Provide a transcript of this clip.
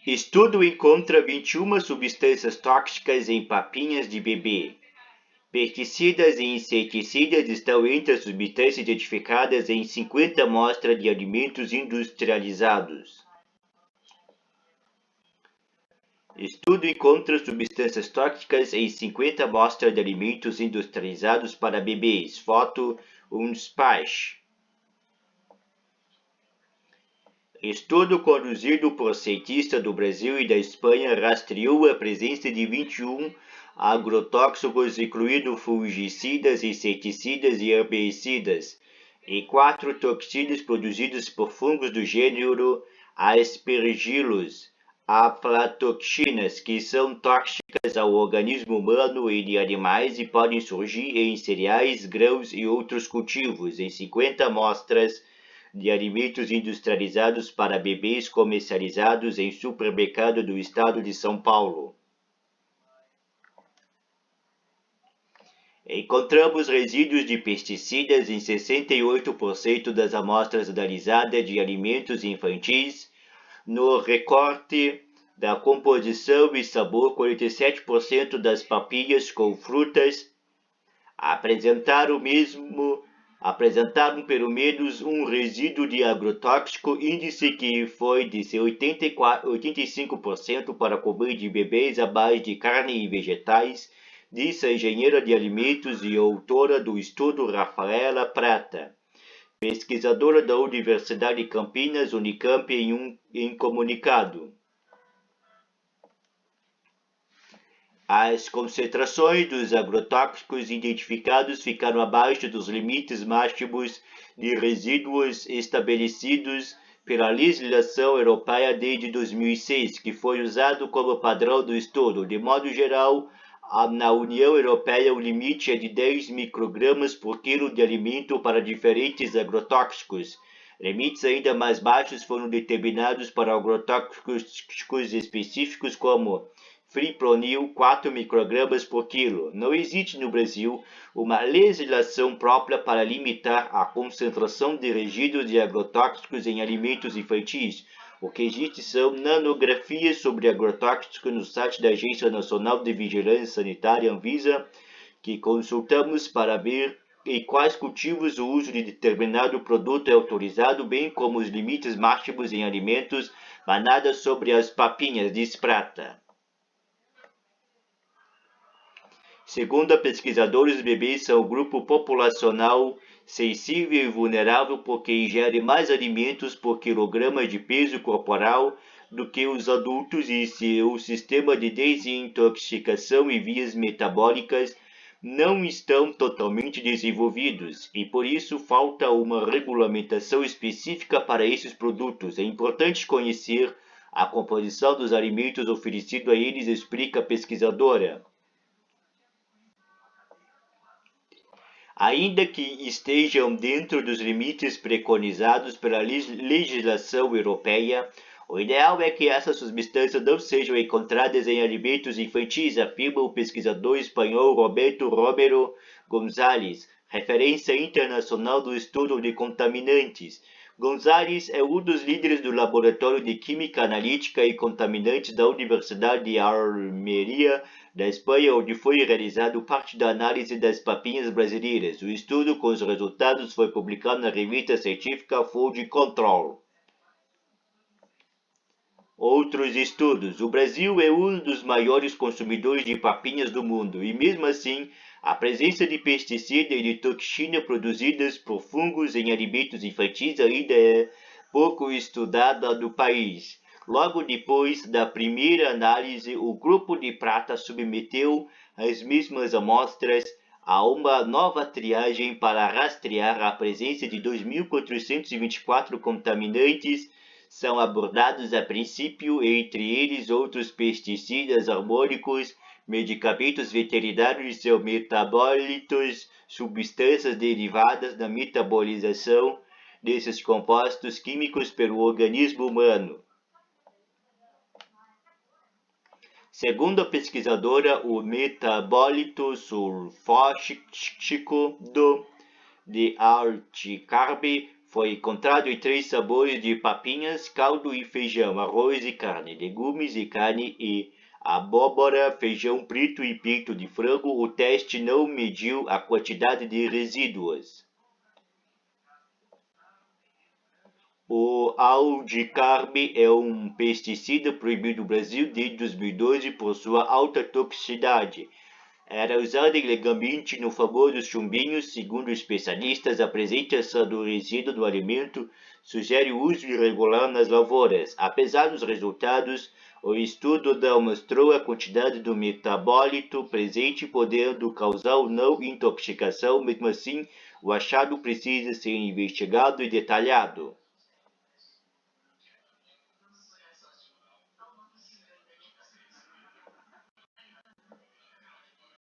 Estudo encontra 21 substâncias tóxicas em papinhas de bebê. Pesticidas e inseticidas estão entre as substâncias identificadas em 50 amostras de alimentos industrializados. Estudo encontra substâncias tóxicas em 50 amostras de alimentos industrializados para bebês. Foto Unsplash. Estudo conduzido por cientistas do Brasil e da Espanha rastreou a presença de 21 agrotóxicos, incluindo fungicidas, inseticidas e herbicidas, e 4 toxinas produzidas por fungos do gênero Aspergillus, aflatoxinas, que são tóxicas ao organismo humano e de animais e podem surgir em cereais, grãos e outros cultivos, em 50 amostras de alimentos industrializados para bebês comercializados em supermercado do estado de São Paulo. Encontramos resíduos de pesticidas em 68% das amostras analisadas de alimentos infantis. No recorte da composição e sabor, 47% das papinhas com frutas apresentaram pelo menos um resíduo de agrotóxico, índice que foi de 85% para comer de bebês à base de carne e vegetais, disse a engenheira de alimentos e autora do estudo Rafaela Prata, pesquisadora da Universidade de Campinas, Unicamp, em comunicado. As concentrações dos agrotóxicos identificados ficaram abaixo dos limites máximos de resíduos estabelecidos pela legislação europeia desde 2006, que foi usado como padrão do estudo. De modo geral, na União Europeia, o limite é de 10 microgramas por quilo de alimento para diferentes agrotóxicos. Limites ainda mais baixos foram determinados para agrotóxicos específicos como Fipronil, 4 microgramas por quilo. Não existe no Brasil uma legislação própria para limitar a concentração de resíduos de agrotóxicos em alimentos infantis. O que existe são nanografias sobre agrotóxicos no site da Agência Nacional de Vigilância Sanitária, Anvisa, que consultamos para ver em quais cultivos o uso de determinado produto é autorizado, bem como os limites máximos em alimentos, mas nada sobre as papinhas, diz Prata. Segundo a pesquisadora, os bebês são o grupo populacional sensível e vulnerável porque ingerem mais alimentos por quilograma de peso corporal do que os adultos e seu sistema de desintoxicação e vias metabólicas não estão totalmente desenvolvidos e por isso falta uma regulamentação específica para esses produtos. É importante conhecer a composição dos alimentos oferecidos a eles, explica a pesquisadora. Ainda que estejam dentro dos limites preconizados pela legislação europeia, o ideal é que essas substâncias não sejam encontradas em alimentos infantis, afirma o pesquisador espanhol Roberto Romero González, referência internacional do estudo de contaminantes. González é um dos líderes do Laboratório de Química Analítica e Contaminantes da Universidade de Almeria, da Espanha, onde foi realizado parte da análise das papinhas brasileiras. O estudo com os resultados foi publicado na revista científica Food Control. Outros estudos. O Brasil é um dos maiores consumidores de papinhas do mundo e, mesmo assim, a presença de pesticida e de toxina produzidas por fungos em alimentos infantis ainda é pouco estudada no país. Logo depois da primeira análise, o grupo de Prata submeteu as mesmas amostras a uma nova triagem para rastrear a presença de 2.424 contaminantes. São abordados a princípio, entre eles outros pesticidas hormônicos, medicamentos veterinários e seus metabólitos, substâncias derivadas da metabolização desses compostos químicos pelo organismo humano. Segundo a pesquisadora, o metabólito sulfóxico de Alticarb Foi encontrado em 3 sabores de papinhas, caldo e feijão, arroz e carne, legumes e carne e abóbora, feijão preto e peito de frango. O teste não mediu a quantidade de resíduos. O aldicarme é um pesticida proibido no Brasil desde 2012 por sua alta toxicidade. Era usado ilegalmente no famoso chumbinho. Segundo especialistas, a presença do resíduo do alimento sugere o uso irregular nas lavouras. Apesar dos resultados, o estudo não mostrou a quantidade do metabólito presente, podendo causar ou não intoxicação. Mesmo assim, o achado precisa ser investigado e detalhado.